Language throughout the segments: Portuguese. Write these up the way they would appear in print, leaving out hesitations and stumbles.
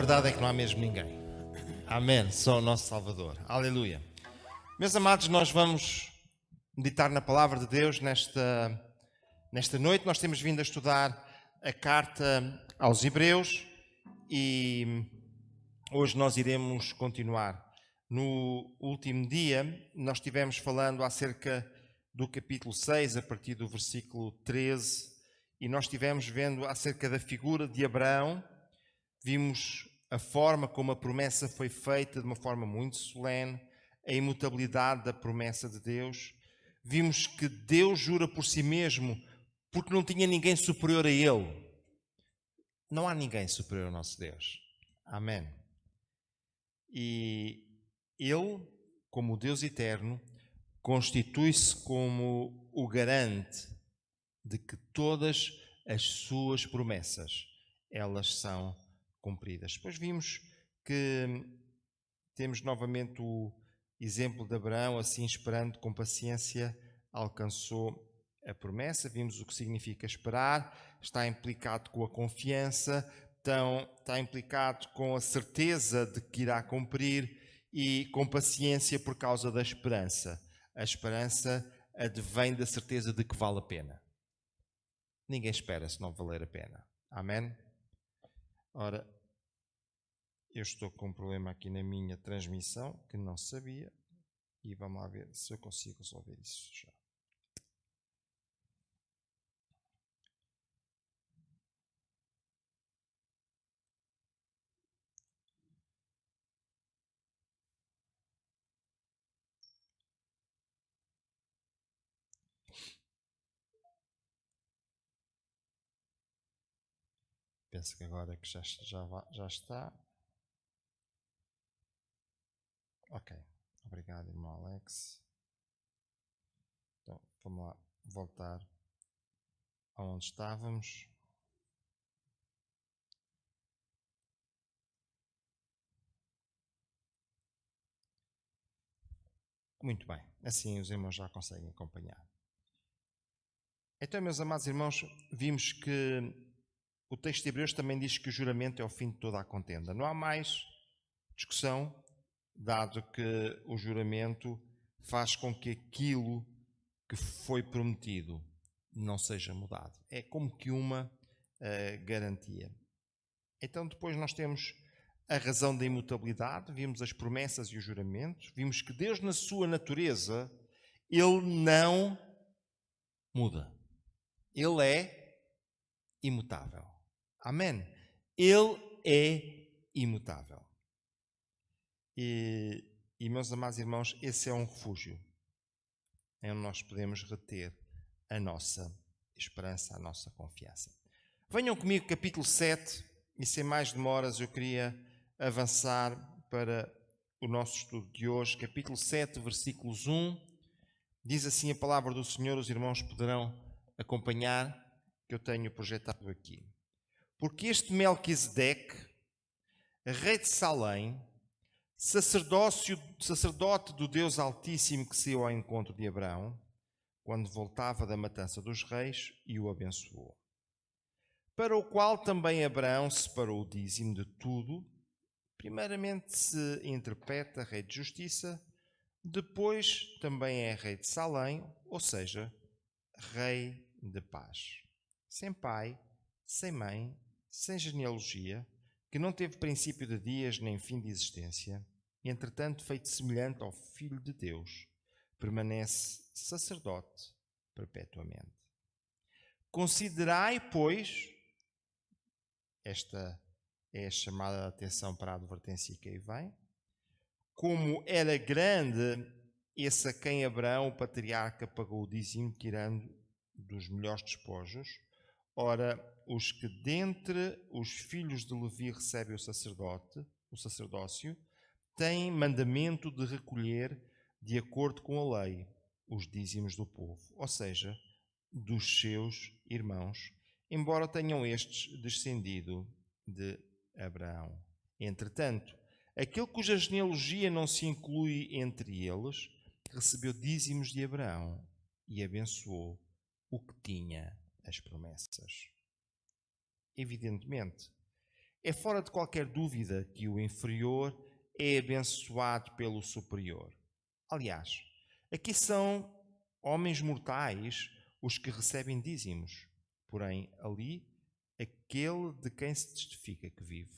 verdade é que não há mesmo ninguém. Amém. Só o nosso Salvador. Aleluia. Meus amados, nós vamos meditar na palavra de Deus nesta noite. Nós temos vindo a estudar a carta aos Hebreus e hoje nós iremos continuar. No último dia, nós estivemos falando acerca do capítulo 6, a partir do versículo 13, e nós estivemos vendo acerca da figura de Abraão. Vimos a forma como a promessa foi feita de uma forma muito solene, a imutabilidade da promessa de Deus. Vimos que Deus jura por si mesmo porque não tinha ninguém superior a Ele. Não há ninguém superior ao nosso Deus. Amém. E Ele, como Deus eterno, constitui-se como o garante de que todas as suas promessas, elas são cumpridas. Depois vimos que temos novamente o exemplo de Abraão, assim esperando com paciência, alcançou a promessa. Vimos o que significa esperar, está implicado com a confiança, está implicado com a certeza de que irá cumprir e com paciência por causa da esperança. A esperança advém da certeza de que vale a pena. Ninguém espera se não valer a pena. Amém? Ora, eu estou com um problema aqui na minha transmissão que não sabia e vamos lá ver se eu consigo resolver isso já. Penso que agora que já está. Ok. Obrigado, irmão Alex. Então, vamos lá voltar aonde estávamos. Muito bem. Assim os irmãos já conseguem acompanhar. Então, meus amados irmãos, vimos que o texto de Hebreus também diz que o juramento é o fim de toda a contenda. Não há mais discussão, dado que o juramento faz com que aquilo que foi prometido não seja mudado. É como que uma garantia. Então depois nós temos a razão da imutabilidade, vimos as promessas e os juramentos, vimos que Deus na sua natureza, Ele não muda. Ele é imutável. Amém? Ele é imutável. E meus amados irmãos, esse é um refúgio em onde nós podemos reter a nossa esperança, a nossa confiança. Venham comigo, capítulo 7, e sem mais demoras eu queria avançar para o nosso estudo de hoje. Capítulo 7, versículos 1, diz assim a palavra do Senhor, os irmãos poderão acompanhar, que eu tenho projetado aqui. Porque este Melquisedeque, rei de Salém, sacerdote do Deus Altíssimo que saiu ao encontro de Abraão, quando voltava da matança dos reis, e o abençoou. Para o qual também Abraão separou o dízimo de tudo. Primeiramente se interpreta rei de justiça, depois também é rei de Salém, ou seja, rei de paz. Sem pai, sem mãe, sem genealogia, que não teve princípio de dias nem fim de existência, e entretanto feito semelhante ao Filho de Deus, permanece sacerdote perpetuamente. Considerai, pois, esta é a chamada de atenção para a advertência que aí vem, como era grande esse a quem Abraão, o patriarca, pagou o dízimo, tirando dos melhores despojos. Ora, os que dentre os filhos de Levi recebem o sacerdócio, têm mandamento de recolher, de acordo com a lei, os dízimos do povo, ou seja, dos seus irmãos, embora tenham estes descendido de Abraão. Entretanto, aquele cuja genealogia não se inclui entre eles, recebeu dízimos de Abraão e abençoou o que tinha as promessas. Evidentemente, É fora de qualquer dúvida que o inferior é abençoado pelo superior. Aliás, aqui são homens mortais os que recebem dízimos, porém ali aquele de quem se testifica que vive.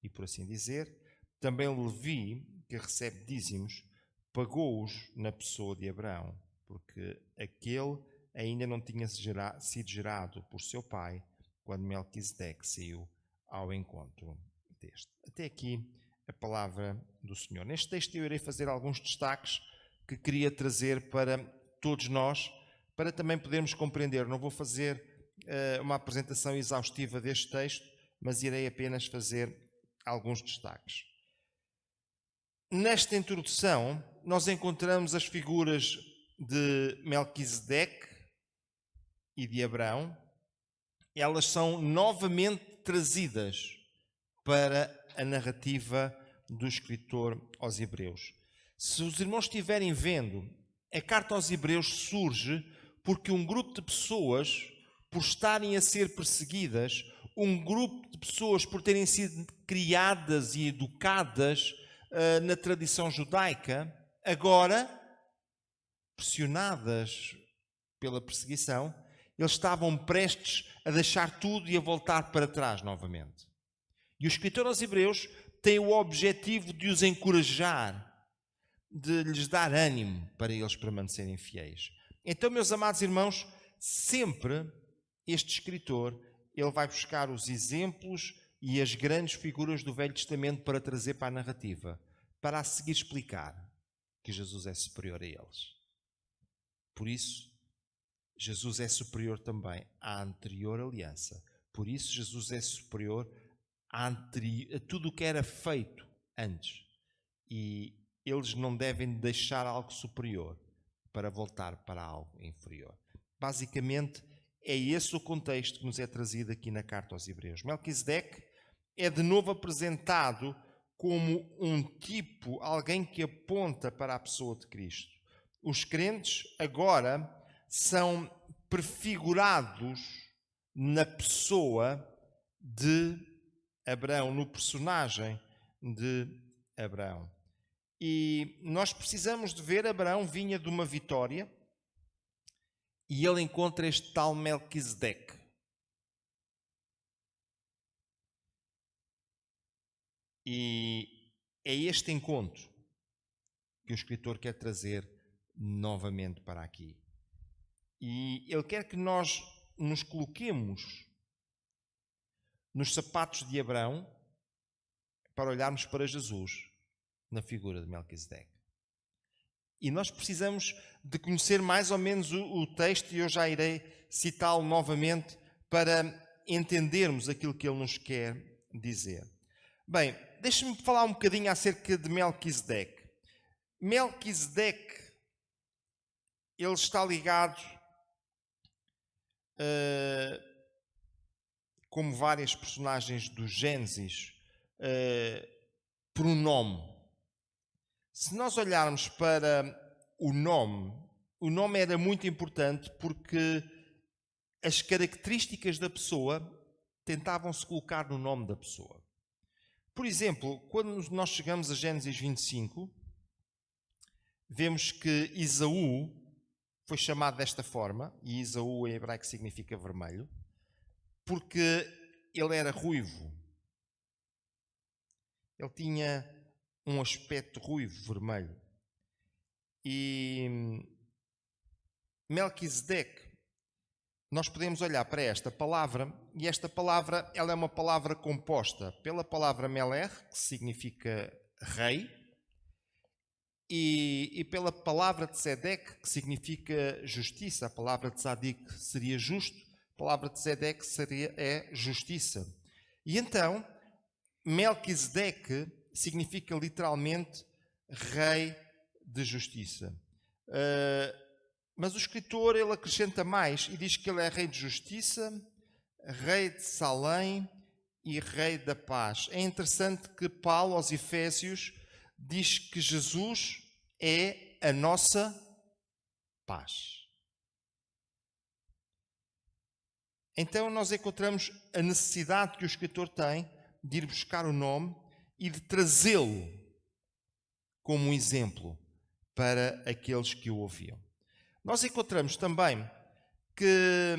E por assim dizer, também Levi, que recebe dízimos, pagou-os na pessoa de Abraão, porque aquele ainda não tinha sido gerado por seu pai quando Melquisedeque saiu ao encontro deste. Até aqui a palavra do Senhor. Neste texto eu irei fazer alguns destaques que queria trazer para todos nós, para também podermos compreender. Não vou fazer uma apresentação exaustiva deste texto, mas irei apenas fazer alguns destaques. Nesta introdução, nós encontramos as figuras de Melquisedeque e de Abraão. Elas são novamente trazidas para a narrativa do escritor aos Hebreus. Se os irmãos estiverem vendo, a carta aos Hebreus surge porque um grupo de pessoas, por estarem a ser perseguidas, um grupo de pessoas por terem sido criadas e educadas na tradição judaica, agora, pressionadas pela perseguição, eles estavam prestes a deixar tudo e a voltar para trás novamente. E o escritor aos Hebreus tem o objetivo de os encorajar, de lhes dar ânimo para eles permanecerem fiéis. Então, meus amados irmãos, sempre este escritor, ele vai buscar os exemplos e as grandes figuras do Velho Testamento para trazer para a narrativa, para a seguir explicar que Jesus é superior a eles. Por isso, Jesus é superior também à anterior aliança. Por isso, Jesus é superior a tudo o que era feito antes. E eles não devem deixar algo superior para voltar para algo inferior. Basicamente, é esse o contexto que nos é trazido aqui na carta aos Hebreus. Melquisedeque é de novo apresentado como um tipo, alguém que aponta para a pessoa de Cristo. Os crentes agora são prefigurados na pessoa de Abraão, no personagem de Abraão. E nós precisamos de ver, Abraão vinha de uma vitória e ele encontra este tal Melquisedeque. E é este encontro que o escritor quer trazer novamente para aqui. E ele quer que nós nos coloquemos nos sapatos de Abraão para olharmos para Jesus na figura de Melquisedeque. E nós precisamos de conhecer mais ou menos o texto, e eu já irei citá-lo novamente para entendermos aquilo que ele nos quer dizer. Bem, deixe-me falar um bocadinho acerca de Melquisedeque. Melquisedeque, ele está ligado, como várias personagens do Gênesis, por um nome. Se nós olharmos para o nome era muito importante porque as características da pessoa tentavam se colocar no nome da pessoa. Por exemplo, quando nós chegamos a Gênesis 25, vemos que Esaú foi chamado desta forma, e Esaú em hebraico significa vermelho, porque ele era ruivo. Ele tinha um aspecto ruivo, vermelho. E Melquisedeque, nós podemos olhar para esta palavra, e esta palavra ela é uma palavra composta pela palavra Meler, que significa rei, e pela palavra Tzedek, que significa justiça. A palavra Tzadik seria justo, a palavra Tzedek é justiça. E então, Melquisedeque significa literalmente rei de justiça. Mas o escritor ele acrescenta mais e diz que ele é rei de justiça, rei de Salém e rei da paz. É interessante que Paulo aos Efésios diz que Jesus é a nossa paz. Então nós encontramos a necessidade que o escritor tem de ir buscar o nome e de trazê-lo como um exemplo para aqueles que o ouviam. Nós encontramos também que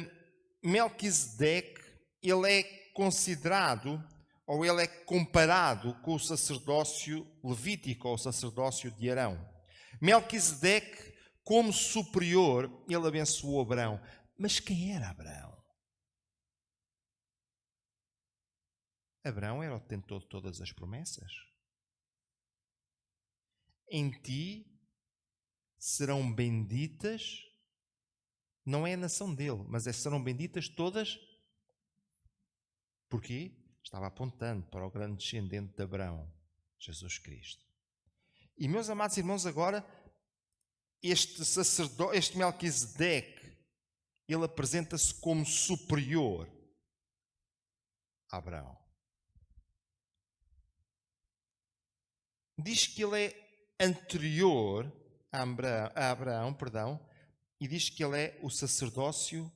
Melquisedeque, ele é considerado, ou ele é comparado com o sacerdócio levítico, ou o sacerdócio de Arão. Melquisedeque, como superior, ele abençoou Abraão. Mas quem era Abraão? Abraão era o detentor de todas as promessas. Em ti serão benditas, não é a nação dele, mas serão benditas todas. Porquê? Estava apontando para o grande descendente de Abraão, Jesus Cristo. E, meus amados irmãos, agora, este sacerdote, este Melquisedeque, ele apresenta-se como superior a Abraão. Diz que ele é anterior a Abraão, e diz que ele é o sacerdócio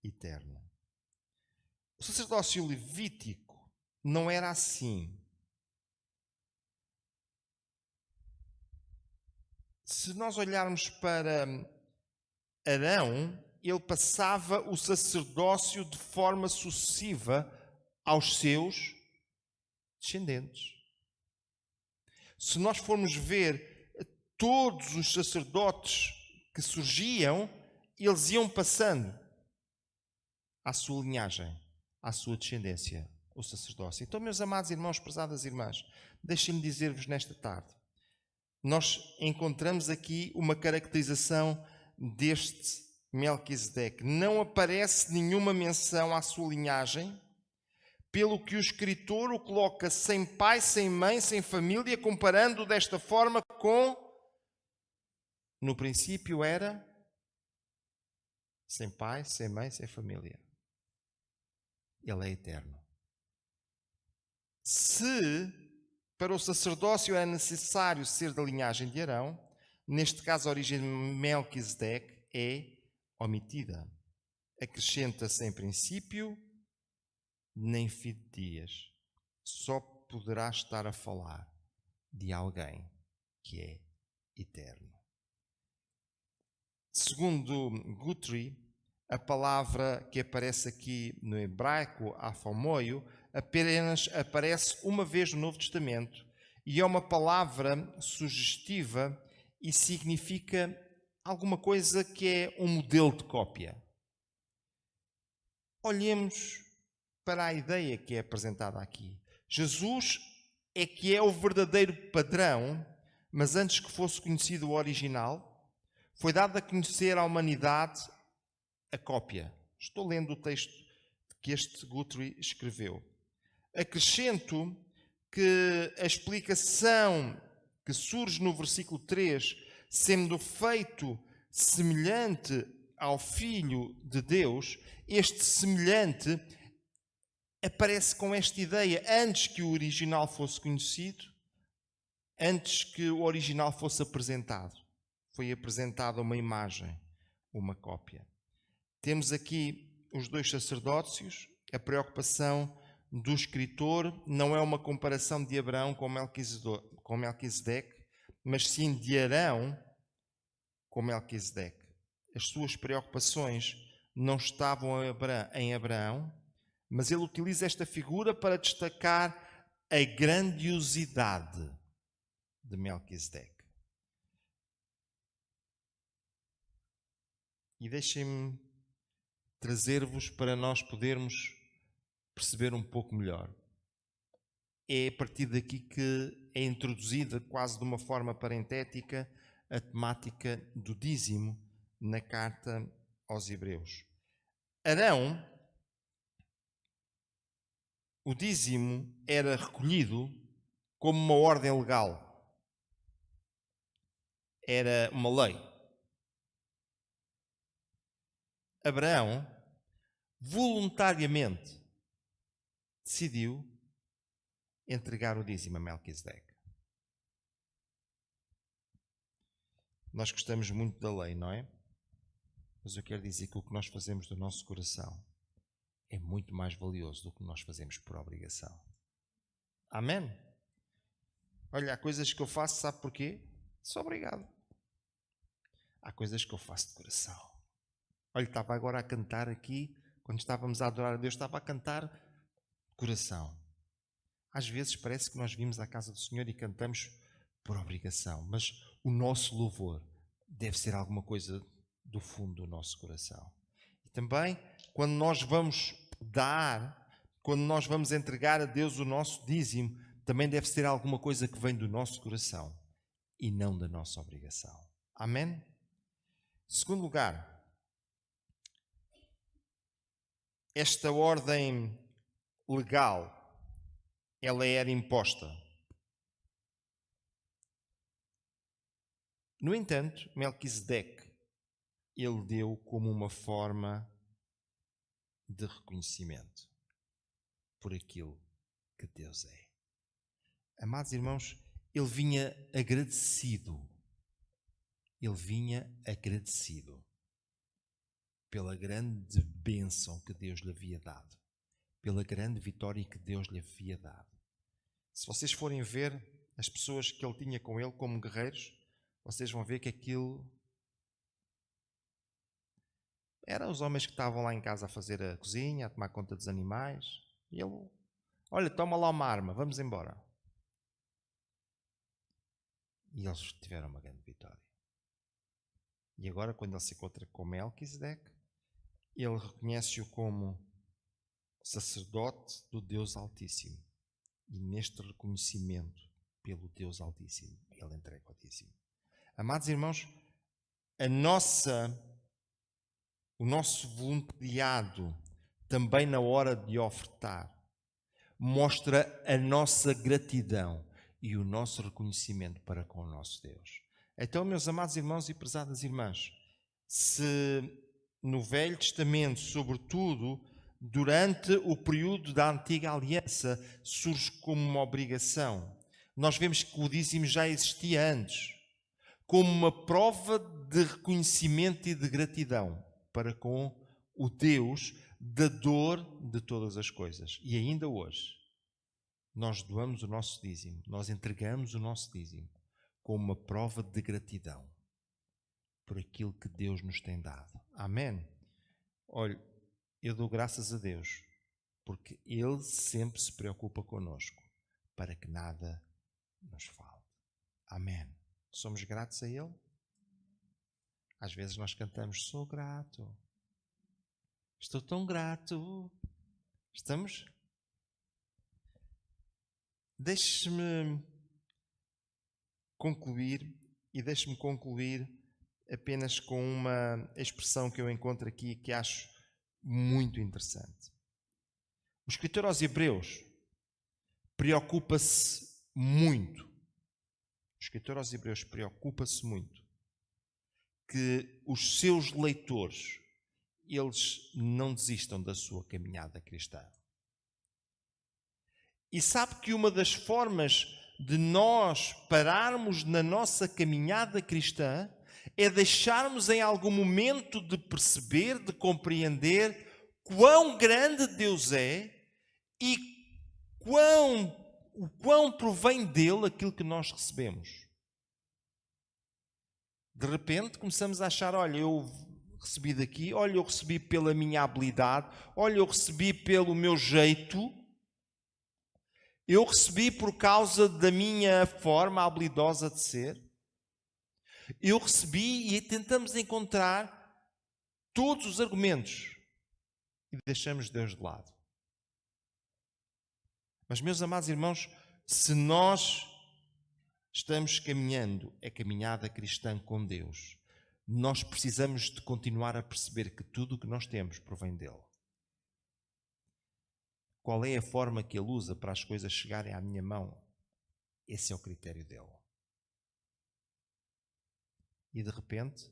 eterno. O sacerdócio levítico não era assim. Se nós olharmos para Arão, ele passava o sacerdócio de forma sucessiva aos seus descendentes. Se nós formos ver todos os sacerdotes que surgiam, eles iam passando à sua linhagem, à sua descendência, o sacerdócio. Então, meus amados irmãos, prezadas irmãs, deixem-me dizer-vos nesta tarde, nós encontramos aqui uma caracterização deste Melquisedeque. Não aparece nenhuma menção à sua linhagem, pelo que o escritor o coloca sem pai, sem mãe, sem família, comparando desta forma com... No princípio era sem pai, sem mãe, sem família. Ele é eterno. Se para o sacerdócio é necessário ser da linhagem de Arão, neste caso a origem de Melquisedeque é omitida. Acrescenta-se em princípio, nem fim de dias. Só poderá estar a falar de alguém que é eterno. Segundo Guthrie, a palavra que aparece aqui no hebraico, afomoio, apenas aparece uma vez no Novo Testamento e é uma palavra sugestiva e significa alguma coisa que é um modelo de cópia. Olhemos para a ideia que é apresentada aqui. Jesus é que é o verdadeiro padrão, mas antes que fosse conhecido o original, foi dado a conhecer à humanidade a cópia. Estou lendo o texto que este Guthrie escreveu. Acrescento que a explicação que surge no versículo 3, sendo feito semelhante ao Filho de Deus, este semelhante aparece com esta ideia antes que o original fosse conhecido, antes que o original fosse apresentado. Foi apresentada uma imagem, uma cópia. Temos aqui os dois sacerdócios. A preocupação do escritor não é uma comparação de Abraão com Melquisedeque, mas sim de Arão com Melquisedeque. As suas preocupações não estavam em Abraão, mas ele utiliza esta figura para destacar a grandiosidade de Melquisedeque. E deixem-me trazer-vos para nós podermos perceber um pouco melhor. É a partir daqui que é introduzida, quase de uma forma parentética, a temática do dízimo na carta aos Hebreus. Arão, o dízimo era recolhido como uma ordem legal. Era uma lei. Abraão voluntariamente decidiu entregar o dízimo a Melquisedeque. Nós gostamos muito da lei, não é? Mas eu quero dizer que o que nós fazemos do nosso coração é muito mais valioso do que nós fazemos por obrigação. Amém? Olha, há coisas que eu faço, sabe porquê? Só obrigado. Há coisas que eu faço de coração. Olha, estava agora a cantar aqui, quando estávamos a adorar a Deus, estava a cantar de coração. Às vezes parece que nós vimos à casa do Senhor e cantamos por obrigação, mas o nosso louvor deve ser alguma coisa do fundo do nosso coração. E também, quando nós vamos dar, quando nós vamos entregar a Deus o nosso dízimo, também deve ser alguma coisa que vem do nosso coração e não da nossa obrigação. Amém? Segundo lugar, esta ordem legal, ela era imposta. No entanto, Melquisedeque, ele deu como uma forma de reconhecimento por aquilo que Deus é. Amados irmãos, ele vinha agradecido. Ele vinha agradecido pela grande bênção que Deus lhe havia dado, pela grande vitória que Deus lhe havia dado. Se vocês forem ver as pessoas que ele tinha com ele como guerreiros, vocês vão ver que aquilo eram os homens que estavam lá em casa a fazer a cozinha, a tomar conta dos animais. E ele, olha, toma lá uma arma, vamos embora. E eles tiveram uma grande vitória. E agora, quando ele se encontra com Melquisedeque, ele reconhece-o como sacerdote do Deus Altíssimo. E neste reconhecimento pelo Deus Altíssimo, ele entrega o dízimo. Amados irmãos, o nosso voluntariado, também na hora de ofertar, mostra a nossa gratidão e o nosso reconhecimento para com o nosso Deus. Então, meus amados irmãos e prezadas irmãs, se no Velho Testamento, sobretudo durante o período da Antiga Aliança, surge como uma obrigação, nós vemos que o dízimo já existia antes, como uma prova de reconhecimento e de gratidão para com o Deus dador de todas as coisas. E ainda hoje, nós doamos o nosso dízimo, nós entregamos o nosso dízimo como uma prova de gratidão por aquilo que Deus nos tem dado. Amém? Olha, eu dou graças a Deus, porque Ele sempre se preocupa connosco, para que nada nos falte. Amém. Somos gratos a Ele? Às vezes nós cantamos, sou grato, estou tão grato. Estamos? Deixe-me concluir, e deixe-me concluir apenas com uma expressão que eu encontro aqui que acho muito interessante. O escritor aos Hebreus preocupa-se muito. O escritor aos Hebreus preocupa-se muito que os seus leitores, eles não desistam da sua caminhada cristã. E sabe que uma das formas de nós pararmos na nossa caminhada cristã é deixarmos em algum momento de perceber, de compreender quão grande Deus é e o quão provém dele aquilo que nós recebemos. De repente começamos a achar, olha, eu recebi daqui, olha, eu recebi pela minha habilidade, olha, eu recebi pelo meu jeito, eu recebi por causa da minha forma habilidosa de ser. Eu recebi e tentamos encontrar todos os argumentos e deixamos Deus de lado. Mas, meus amados irmãos, se nós estamos caminhando a caminhada cristã com Deus, nós precisamos de continuar a perceber que tudo o que nós temos provém dele. Qual é a forma que ele usa para as coisas chegarem à minha mão? Esse é o critério dele. E de repente,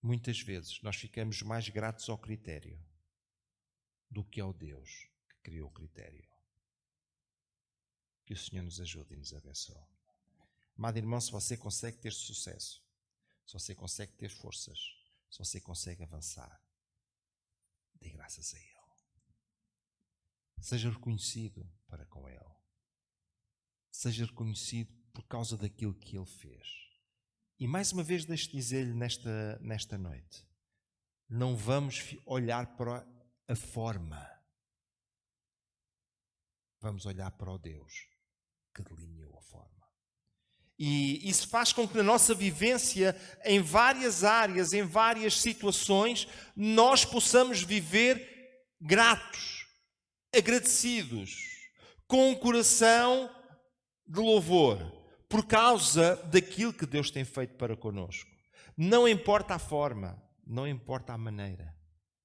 muitas vezes, nós ficamos mais gratos ao critério do que ao Deus que criou o critério. Que o Senhor nos ajude e nos abençoe. Amado irmão, se você consegue ter sucesso, se você consegue ter forças, se você consegue avançar, dê graças a Ele. Seja reconhecido para com Ele. seja reconhecido por causa daquilo que Ele fez. E mais uma vez deixo dizer-lhe nesta noite, não vamos olhar para a forma, vamos olhar para o Deus que delineou a forma. E isso faz com que na nossa vivência, em várias áreas, em várias situações, nós possamos viver gratos, agradecidos, com um coração de louvor, por causa daquilo que Deus tem feito para connosco. Não importa a forma, não importa a maneira,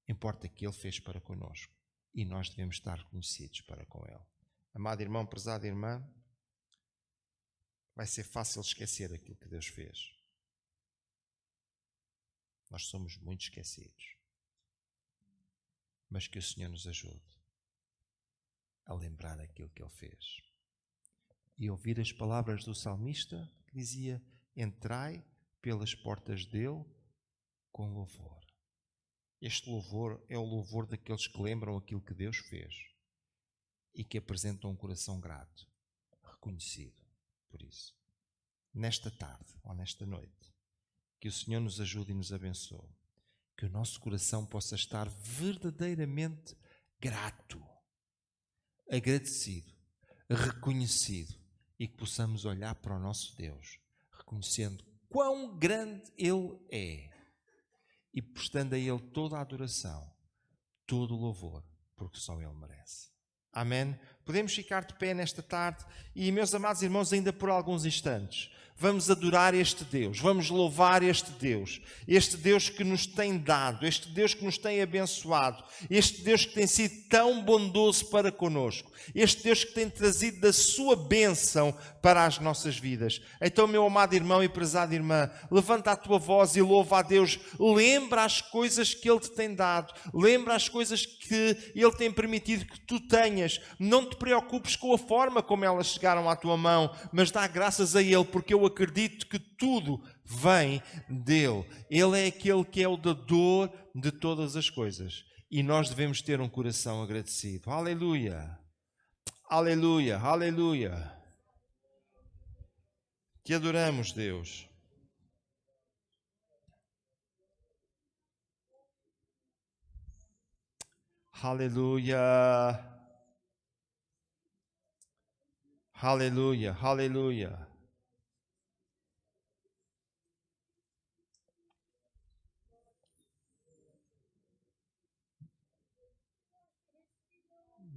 importa o que Ele fez para connosco. E nós devemos estar reconhecidos para com Ele. Amado irmão, prezada irmã, vai ser fácil esquecer aquilo que Deus fez. Nós somos muito esquecidos. Mas que o Senhor nos ajude a lembrar aquilo que Ele fez. E ouvir as palavras do salmista que dizia: entrai pelas portas dele com louvor. Este louvor é o louvor daqueles que lembram aquilo que Deus fez e que apresentam um coração grato, reconhecido por isso. Nesta tarde ou nesta noite, que o Senhor nos ajude e nos abençoe. Que o nosso coração possa estar verdadeiramente grato, agradecido, reconhecido e que possamos olhar para o nosso Deus, reconhecendo quão grande Ele é e prestando a Ele toda a adoração, todo o louvor, porque só Ele merece. Amém? Podemos ficar de pé nesta tarde e, meus amados irmãos, ainda por alguns instantes, vamos adorar este Deus, vamos louvar este Deus que nos tem dado, este Deus que nos tem abençoado, este Deus que tem sido tão bondoso para conosco, este Deus que tem trazido da sua bênção para as nossas vidas. Então, meu amado irmão e prezada irmã, levanta a tua voz e louva a Deus, lembra as coisas que Ele te tem dado, lembra as coisas que Ele tem permitido que tu tenhas. Não te preocupes com a forma como elas chegaram à tua mão, mas dá graças a Ele, porque eu acredito que tudo vem dEle. Ele é aquele que é o dador de todas as coisas. E nós devemos ter um coração agradecido. Aleluia! Aleluia! Aleluia! Te adoramos, Deus. Aleluia! Aleluia! Aleluia!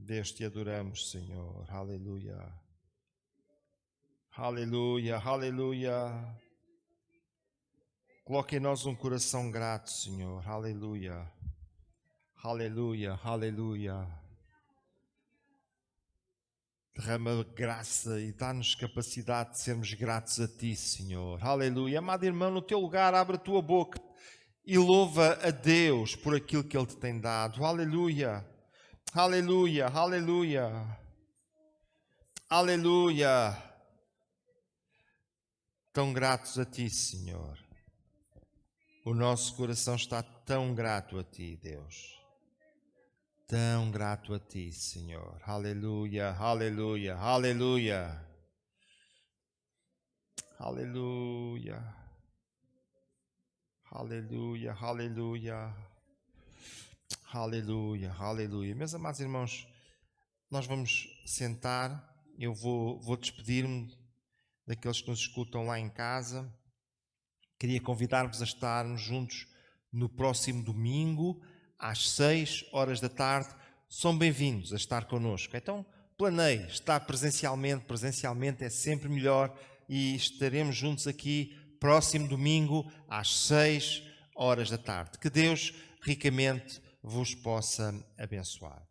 Deus, te adoramos, Senhor. Aleluia. Aleluia, aleluia. Coloque em nós um coração grato, Senhor. Aleluia. Aleluia, aleluia. Derrama graça e dá-nos capacidade de sermos gratos a Ti, Senhor. Aleluia. Amado irmão, no teu lugar, abre a tua boca e louva a Deus por aquilo que Ele te tem dado. Aleluia. Aleluia, aleluia. Aleluia. Tão gratos a Ti, Senhor. O nosso coração está tão grato a Ti, Deus. Tão grato a Ti, Senhor. Aleluia, aleluia, aleluia. Aleluia. Aleluia, aleluia. Aleluia, aleluia. Meus amados irmãos, nós vamos sentar. Eu vou despedir-me daqueles que nos escutam lá em casa. Queria convidar-vos a estarmos juntos no próximo domingo, às 6 horas da tarde. São bem-vindos a estar connosco. Então, planeie estar presencialmente. Presencialmente é sempre melhor. E estaremos juntos aqui próximo domingo, às 6 horas da tarde. Que Deus ricamente vos possa abençoar.